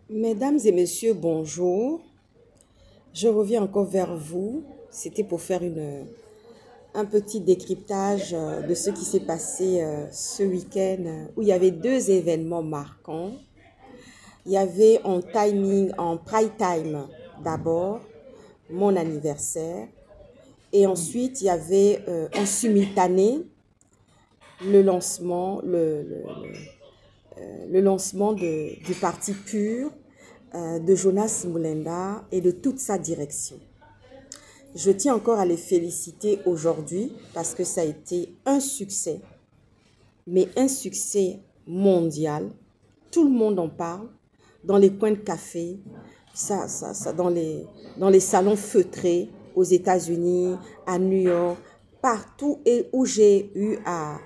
Mesdames et messieurs, bonjour. Je reviens encore vers vous. C'était pour faire un petit décryptage de ce qui s'est passé ce week-end où il y avait deux événements marquants. Il y avait en prime time d'abord mon anniversaire et ensuite il y avait en simultané le lancement, le lancement du parti PUR de Jonas Mulenda et de toute sa direction. Je tiens encore à les féliciter aujourd'hui parce que ça a été un succès, mais un succès mondial. Tout le monde en parle, dans les coins de café, dans les salons feutrés aux États-Unis, à New York, partout et où j'ai eu à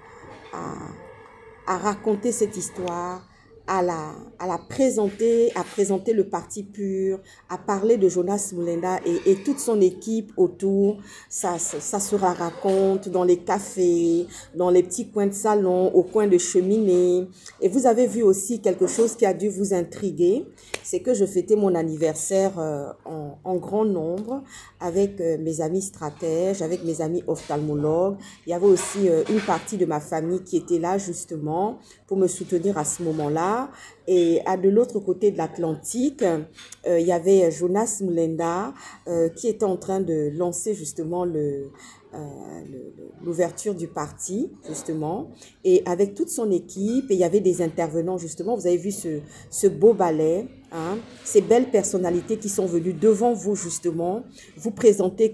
raconter cette histoire, à la présenter, à présenter le parti PUR, à parler de Jonas Mulenda et toute son équipe autour. Ça se raconte dans les cafés, dans les petits coins de salon, au coin de cheminée. Et vous avez vu aussi quelque chose qui a dû vous intriguer, c'est que je fêtais mon anniversaire en grand nombre avec mes amis stratèges, avec mes amis ophtalmologues. Il y avait aussi une partie de ma famille qui était là justement pour me soutenir à ce moment-là. Et de l'autre côté de l'Atlantique, il y avait Jonas Mulenda qui était en train de lancer justement l'ouverture du parti, justement, et avec toute son équipe, et il y avait des intervenants, justement, vous avez vu ce beau ballet, hein, ces belles personnalités qui sont venues devant vous, justement, vous présenter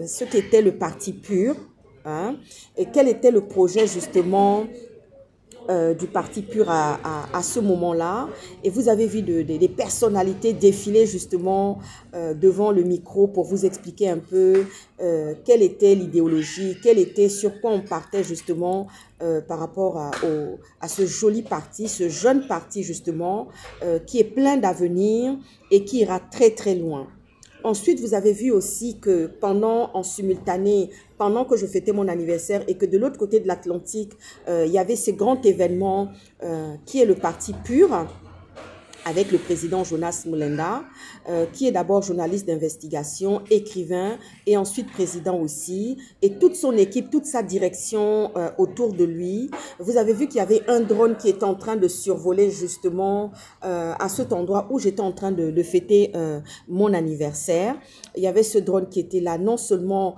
ce qu'était le parti PUR, hein, et quel était le projet, justement, du parti PUR à ce moment-là. Et vous avez vu des personnalités défiler justement devant le micro pour vous expliquer un peu quelle était l'idéologie, quelle était, sur quoi on partait justement par rapport à ce joli parti, ce jeune parti justement, qui est plein d'avenir et qui ira très très loin. Ensuite, vous avez vu aussi que en simultané, pendant que je fêtais mon anniversaire et que de l'autre côté de l'Atlantique, il y avait ce grand événement qui est le parti PUR, avec le président Jonas Mulenda, qui est d'abord journaliste d'investigation, écrivain et ensuite président aussi, et toute son équipe, toute sa direction autour de lui. Vous avez vu qu'il y avait un drone qui était en train de survoler justement à cet endroit où j'étais en train de fêter mon anniversaire. Il y avait ce drone qui était là non seulement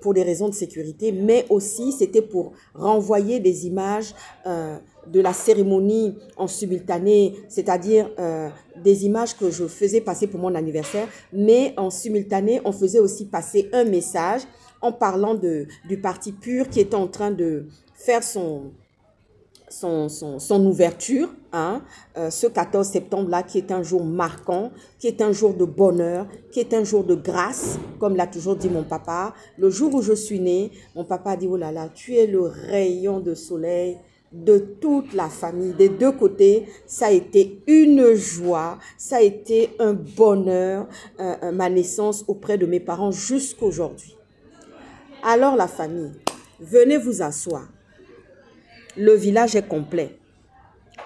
pour des raisons de sécurité, mais aussi c'était pour renvoyer des images de la cérémonie en simultané, c'est-à-dire des images que je faisais passer pour mon anniversaire, mais en simultané, on faisait aussi passer un message en parlant du parti PUR qui était en train de faire son ouverture, hein, ce 14 septembre-là, qui est un jour marquant, qui est un jour de bonheur, qui est un jour de grâce, comme l'a toujours dit mon papa. Le jour où je suis née, mon papa a dit, oh là là, tu es le rayon de soleil de toute la famille, des deux côtés. Ça a été une joie, ça a été un bonheur, ma naissance auprès de mes parents jusqu'aujourd'hui. Alors la famille, venez vous asseoir. Le village est complet.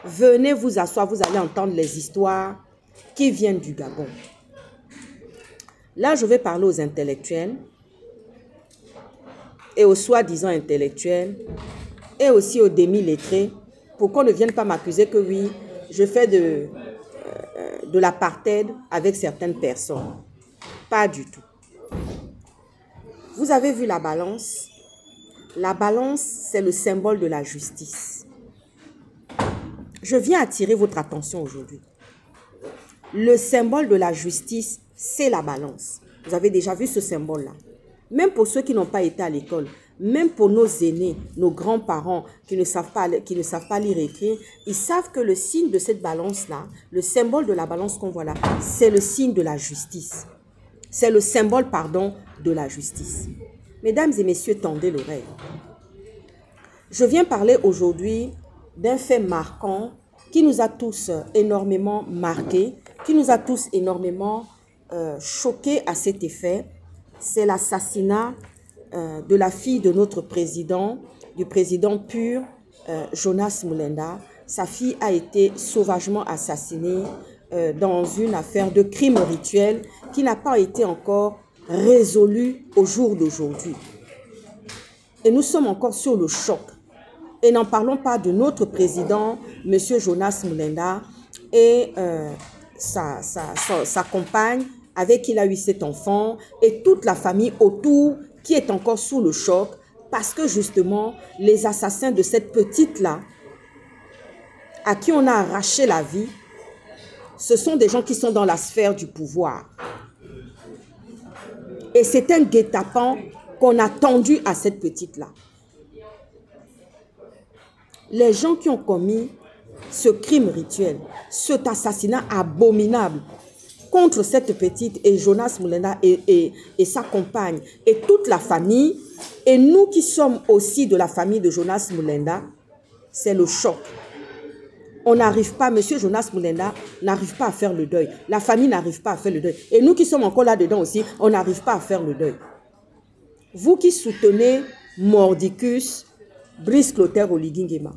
Venez vous asseoir, vous allez entendre les histoires qui viennent du Gabon. Là, je vais parler aux intellectuels et aux soi-disant intellectuels et aussi aux demi-lettrés pour qu'on ne vienne pas m'accuser que oui, je fais de l'apartheid avec certaines personnes. Pas du tout. Vous avez vu la balance? La balance, c'est le symbole de la justice. Je viens attirer votre attention aujourd'hui. Le symbole de la justice, c'est la balance. Vous avez déjà vu ce symbole-là. Même pour ceux qui n'ont pas été à l'école, même pour nos aînés, nos grands-parents qui ne savent pas lire et écrire, ils savent que le signe de cette balance-là, le symbole de la balance qu'on voit là, c'est le signe de la justice. C'est le symbole, pardon, de la justice. Mesdames et messieurs, tendez l'oreille. Je viens parler aujourd'hui d'un fait marquant qui nous a tous énormément marqués, qui nous a tous énormément choqués à cet effet. C'est l'assassinat de la fille de notre président, du président PUR, Jonas Mulenda. Sa fille a été sauvagement assassinée dans une affaire de crime rituel qui n'a pas été encore résolue au jour d'aujourd'hui. Et nous sommes encore sur le choc. Et n'en parlons pas de notre président, M. Jonas Mulenda, et sa compagne, avec qui il a eu cet enfant, et toute la famille autour qui est encore sous le choc, parce que justement, les assassins de cette petite-là, à qui on a arraché la vie, ce sont des gens qui sont dans la sphère du pouvoir. Et c'est un guet-apens qu'on a tendu à cette petite-là. Les gens qui ont commis ce crime rituel, cet assassinat abominable contre cette petite et Jonas Mulenda et sa compagne et toute la famille, et nous qui sommes aussi de la famille de Jonas Mulenda, c'est le choc. On n'arrive pas, monsieur Jonas Mulenda n'arrive pas à faire le deuil. La famille n'arrive pas à faire le deuil. Et nous qui sommes encore là-dedans aussi, on n'arrive pas à faire le deuil. Vous qui soutenez Mordicus, Brice Clotaire Oligui Nguema.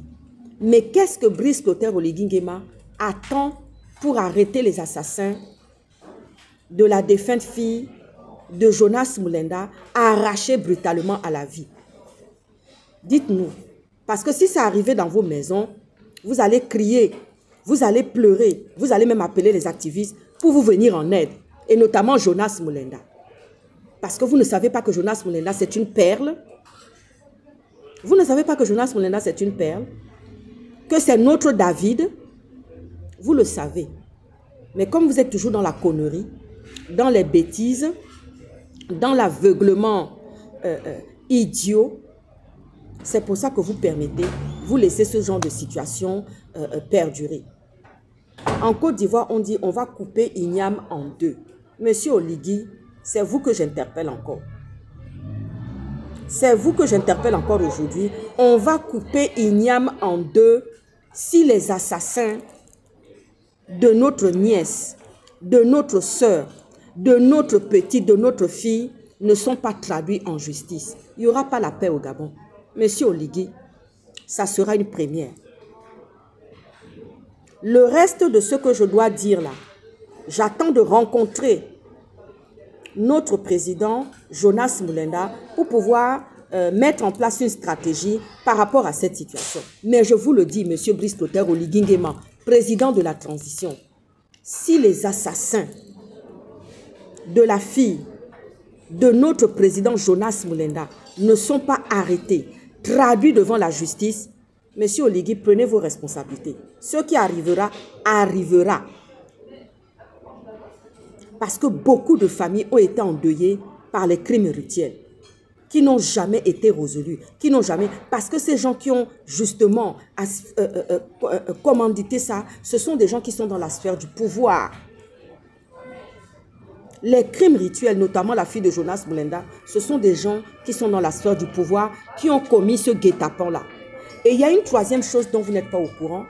Mais qu'est-ce que Brice Clotaire Oligui Nguema attend pour arrêter les assassins de la défunte fille de Jonas Mulenda, arrachée brutalement à la vie? Dites-nous. Parce que si ça arrivait dans vos maisons, vous allez crier, vous allez pleurer, vous allez même appeler les activistes pour vous venir en aide. Et notamment Jonas Mulenda. Parce que vous ne savez pas que Jonas Mulenda, c'est une perle. Vous ne savez pas que Jonas Mulenda, c'est une perle. Que c'est notre David. Vous le savez. Mais comme vous êtes toujours dans la connerie, dans les bêtises, dans l'aveuglement idiot, c'est pour ça que vous permettez, vous laissez ce genre de situation perdurer. En Côte d'Ivoire, on dit on va couper Igname en deux. Monsieur Oligui, c'est vous que j'interpelle encore. C'est vous que j'interpelle encore aujourd'hui. On va couper Igname en deux si les assassins de notre nièce, de notre soeur, de notre petite, de notre fille ne sont pas traduits en justice. Il n'y aura pas la paix au Gabon. Monsieur Oligui, ça sera une première. Le reste de ce que je dois dire là, j'attends de rencontrer notre président Jonas Mulenda pour pouvoir mettre en place une stratégie par rapport à cette situation. Mais je vous le dis, monsieur Brice Clotaire Oligui Nguema, président de la transition, si les assassins de la fille de notre président Jonas Mulenda ne sont pas arrêtés, traduits devant la justice, monsieur Oligui, prenez vos responsabilités. Ce qui arrivera, arrivera. Parce que beaucoup de familles ont été endeuillées par les crimes rituels qui n'ont jamais été résolus, qui n'ont jamais... Parce que ces gens qui ont justement commandité ça, ce sont des gens qui sont dans la sphère du pouvoir. Les crimes rituels, notamment la fille de Jonas Mulenda, ce sont des gens qui sont dans la sphère du pouvoir, qui ont commis ce guet-apens-là. Et il y a une troisième chose dont vous n'êtes pas au courant,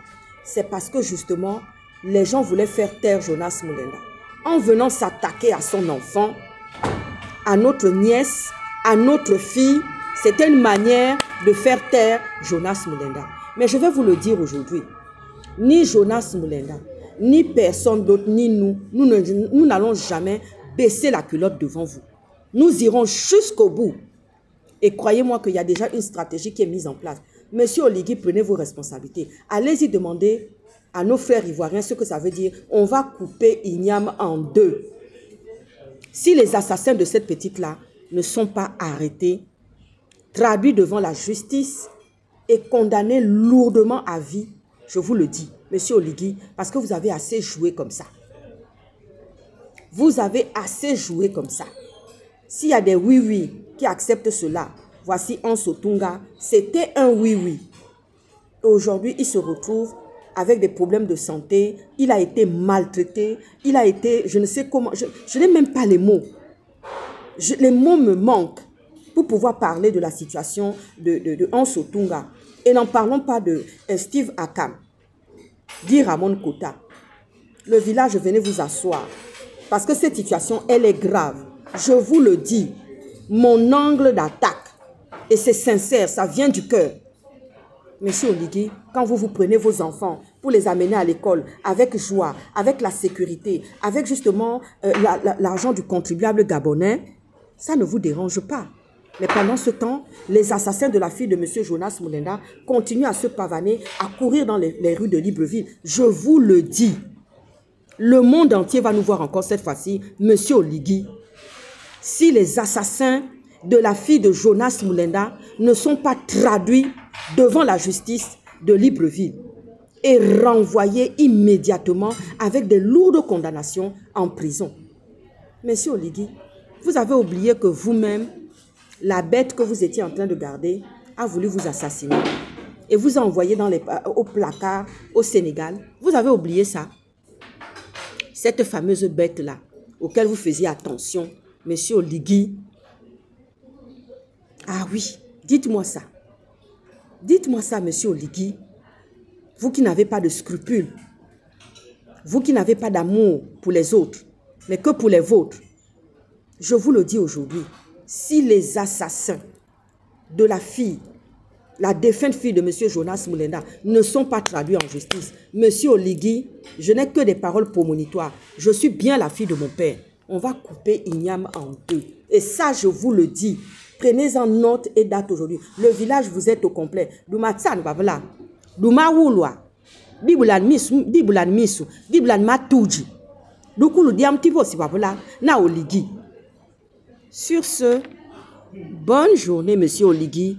c'est parce que justement, les gens voulaient faire taire Jonas Mulenda. En venant s'attaquer à son enfant, à notre nièce, à notre fille, c'était une manière de faire taire Jonas Mulenda. Mais je vais vous le dire aujourd'hui, ni Jonas Mulenda, ni personne d'autre, ni nous n'allons jamais baisser la culotte devant vous. Nous irons jusqu'au bout. Et croyez-moi qu'il y a déjà une stratégie qui est mise en place. Monsieur Oligui, prenez vos responsabilités. Allez-y demander à nos frères ivoiriens ce que ça veut dire. On va couper Igname en deux. Si les assassins de cette petite-là ne sont pas arrêtés, traduits devant la justice et condamnés lourdement à vie, je vous le dis, monsieur Oligui, parce que vous avez assez joué comme ça. Vous avez assez joué comme ça. S'il y a des oui-oui qui acceptent cela, voici Anso Tunga, c'était un oui-oui. Aujourd'hui, il se retrouve avec des problèmes de santé, il a été maltraité, il a été, je ne sais comment, je n'ai même pas les mots. Les mots me manquent pour pouvoir parler de la situation de Anso Tunga. Et n'en parlons pas de Steve Akam, dit Ramon Kota. Le village, venez vous asseoir. Parce que cette situation, elle est grave. Je vous le dis, mon angle d'attaque, et c'est sincère, ça vient du cœur. Monsieur Oligui, quand vous prenez vos enfants pour les amener à l'école avec joie, avec la sécurité, avec justement l'argent du contribuable gabonais, ça ne vous dérange pas. Mais pendant ce temps, les assassins de la fille de monsieur Jonas Mulenda continuent à se pavaner, à courir dans les rues de Libreville. Je vous le dis, le monde entier va nous voir encore cette fois-ci, monsieur Oligui. Si les assassins de la fille de Jonas Mulenda ne sont pas traduits devant la justice de Libreville et renvoyés immédiatement avec des lourdes condamnations en prison. Monsieur Oligui, vous avez oublié que vous-même, la bête que vous étiez en train de garder a voulu vous assassiner et vous a envoyé au placard au Sénégal. Vous avez oublié ça? Cette fameuse bête-là, auquel vous faisiez attention, monsieur Oligui. Ah oui, dites-moi ça. Dites-moi ça, monsieur Oligui. Vous qui n'avez pas de scrupules, vous qui n'avez pas d'amour pour les autres, mais que pour les vôtres. Je vous le dis aujourd'hui, si les assassins de la fille, la défunte fille de monsieur Jonas Mulenda ne sont pas traduits en justice, monsieur Oligui, je n'ai que des paroles prémonitoires. Je suis bien la fille de mon père. On va couper Ignam en deux. Et ça, je vous le dis. Prenez-en note et date aujourd'hui. Le village, vous êtes au complet. Doumatsan, babla. Douma wulwa. Dibulan misu, dibulan misu, dibulan matouji. Doukulu diam tipo si babla. Na Oligui. Sur ce, bonne journée, monsieur Oligui.